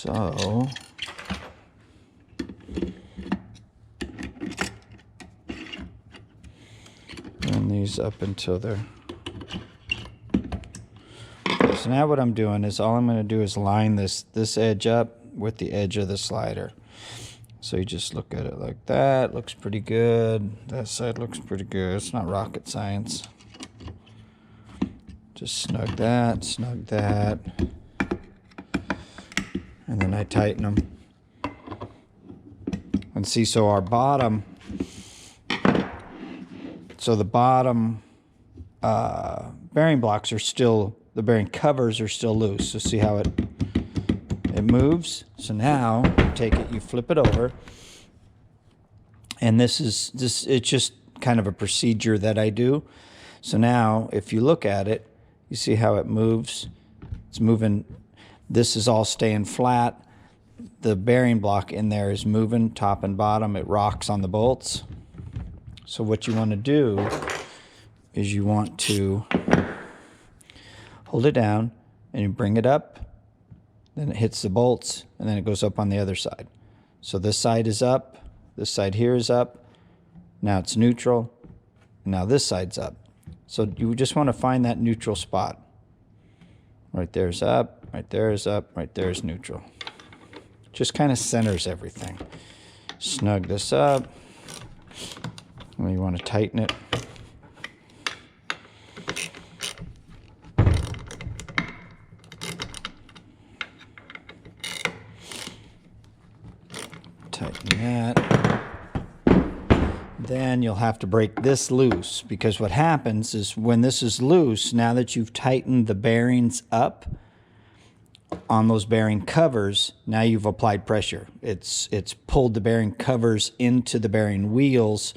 So run these up until they're... So now what I'm doing is all I'm going to do is line this edge up with the edge of the slider. So you just look at it like that. Looks pretty good. That side looks pretty good. It's not rocket science. Just snug that, and then I tighten them. And see, so our bottom, so the bottom bearing blocks are still, the bearing covers are still loose. So see how it moves? So now you take it, you flip it over, and it's just kind of a procedure that I do. So now if you look at it, you see how it moves. It's moving. This is all staying flat. The bearing block in there is moving top and bottom. It rocks on the bolts. So what you want to do is you want to hold it down and you bring it up, then it hits the bolts, and then it goes up on the other side. So this side is up, this side here is up, now it's neutral, and now this side's up. So you just want to find that neutral spot. Right there is up, right there is up, right there is neutral. Just kind of centers everything. Snug this up. And you want to tighten it. Tighten that. Then you'll have to break this loose, because what happens is when this is loose, now that you've tightened the bearings up on those bearing covers, now you've applied pressure. It's pulled the bearing covers into the bearing wheels,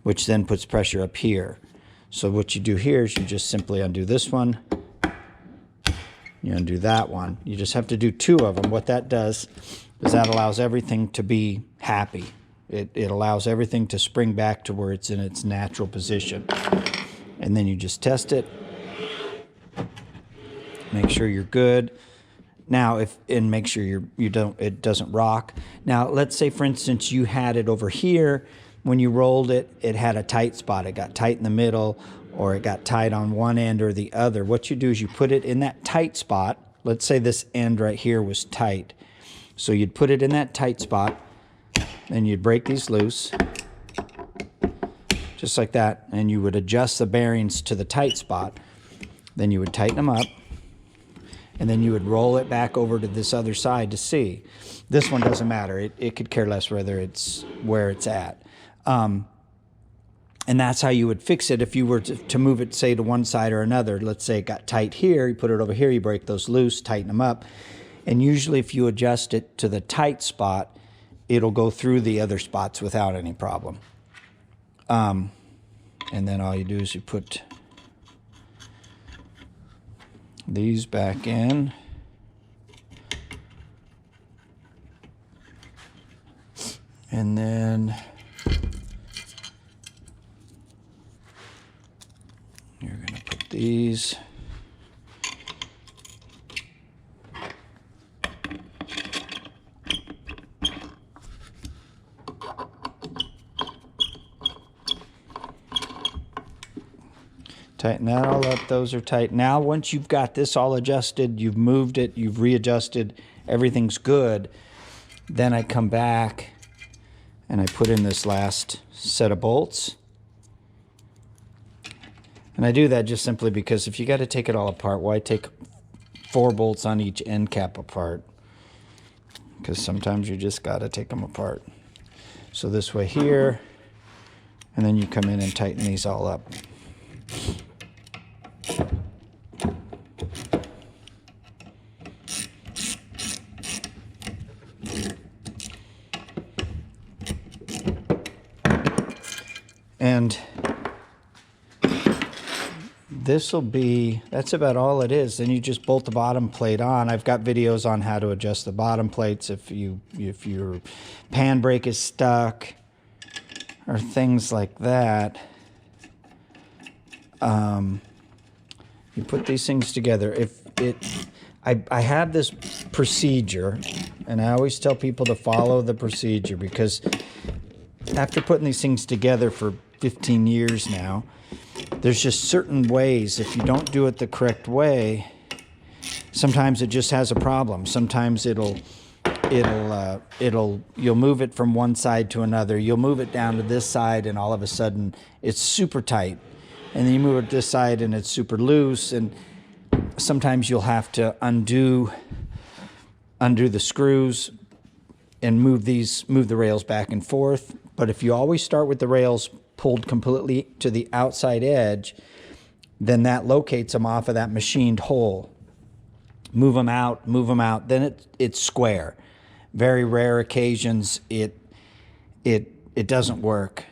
which then puts pressure up here. So what you do here is you just simply undo this one, you undo that one. You just have to do two of them. What that does is that allows everything to be happy. It allows everything to spring back to where it's in its natural position. And then you just test it. Make sure you're good. Now, and make sure it doesn't rock. Now, let's say, for instance, you had it over here. When you rolled it, it had a tight spot. It got tight in the middle, or it got tight on one end or the other. What you do is you put it in that tight spot. Let's say this end right here was tight. So you'd put it in that tight spot. Then you'd break these loose, just like that, and you would adjust the bearings to the tight spot. Then you would tighten them up, and then you would roll it back over to this other side to see. This one doesn't matter. It could care less whether it's where it's at. And that's how you would fix it if you were to move it, say, to one side or another. Let's say it got tight here. You put it over here. You break those loose, tighten them up. And usually if you adjust it to the tight spot, it'll go through the other spots without any problem. And then all you do is you put these back in. And then you're going to put these. Tighten that all up. Those are tight. Now, once you've got this all adjusted, you've moved it, you've readjusted, everything's good, then I come back and I put in this last set of bolts. And I do that just simply because if you got to take it all apart, why take 4 bolts on each end cap apart? Because sometimes you just got to take them apart. So this way here, and then you come in and tighten these all up. And this will be, that's about all it is. Then you just bolt the bottom plate on. I've got videos on how to adjust the bottom plates if your pan brake is stuck or things like that. You put these things together. I have this procedure, and I always tell people to follow the procedure, because after putting these things together for 15 years now, there's just certain ways, if you don't do it the correct way, sometimes it just has a problem. Sometimes you'll move it from one side to another. You'll move it down to this side, and all of a sudden it's super tight. And then you move it this side and it's super loose, and sometimes you'll have to undo the screws and move the rails back and forth. But if you always start with the rails pulled completely to the outside edge, then that locates them off of that machined hole. Move them out, then it's square. Very rare occasions it doesn't work.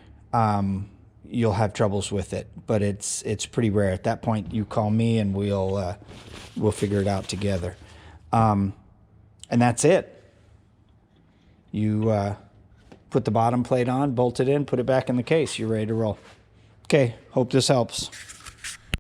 You'll have troubles with it, but it's pretty rare. At that point, you call me and we'll figure it out together. And that's it. You put the bottom plate on, bolt it in, put it back in the case. You're ready to roll. Okay, hope this helps.